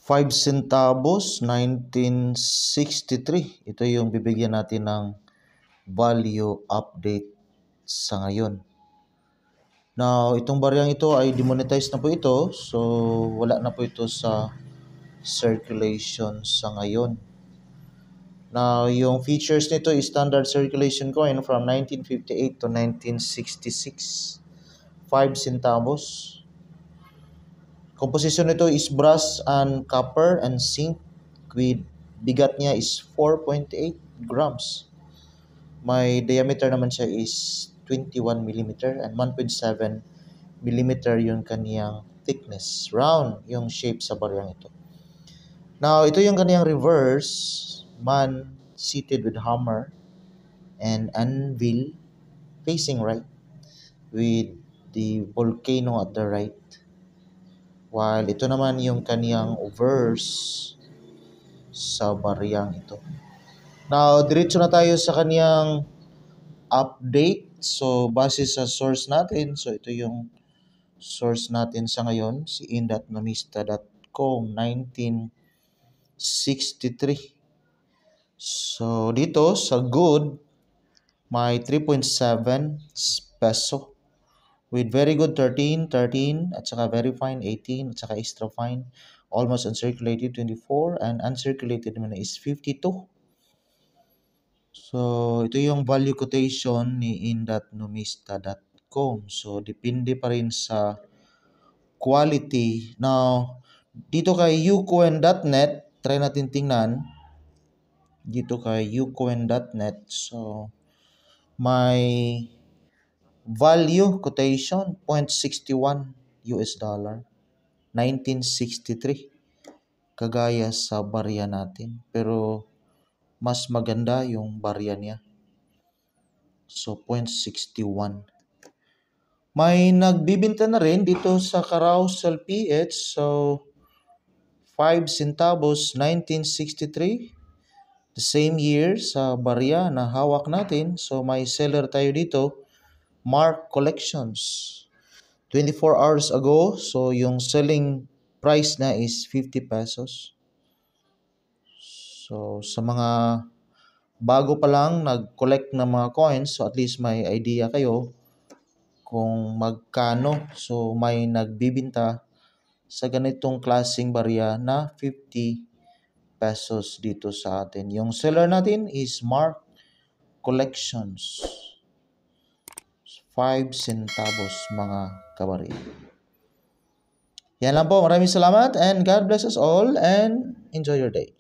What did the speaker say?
5 centavos, 1963. Ito yung bibigyan natin ng value update sa ngayon. Now, itong baryang ito ay demonetized na po ito. So, wala na po ito sa circulation sa ngayon. Now, yung features nito is standard circulation coin from 1958 to 1966. 5 centavos. Composition nito is brass and copper and zinc with bigat niya is 4.8 grams. May diameter naman siya is 21 mm and 1.7 mm yung kaniyang thickness. Round yung shape sa baryang ito. Now, ito yung kaniyang reverse. Man seated with hammer and anvil facing right with the volcano at the right. While ito naman yung kaniyang verse sa baryang ito. Now, diretso na tayo sa kaniyang update. So, base sa source natin. So, ito yung source natin sa ngayon. Si in.numista.com 1963. So, dito sa good, may 3.7 peso. With very good 13, at saka very fine 18, at saka extra fine, almost uncirculated 24, and uncirculated naman is 52. So, ito yung value quotation ni in.numista.com. So, depende pa rin sa quality. Now, dito kay ucoin.net, try natin tingnan. Dito kay ucoin.net. So, may value quotation, 0.61 US dollar, 1963. Kagaya sa barya natin. Pero, mas maganda yung barya niya. So, 0.61. May nagbibinta na rin dito sa Carousel PH. So, 5 centavos, 1963. The same year sa barya na hawak natin. So, may seller tayo dito. Mark Collections. 24 hours ago. So, yung selling price na is 50 pesos. So, sa mga bago pa lang nag-collect ng mga coins, so at least may idea kayo kung magkano. So, may nagbibinta sa ganitong klaseng barya na 50 pesos dito sa atin. Yung seller natin is Mark Collections. 5 centavos mga kabarya. Yan lang po. Maraming salamat and God bless us all and enjoy your day.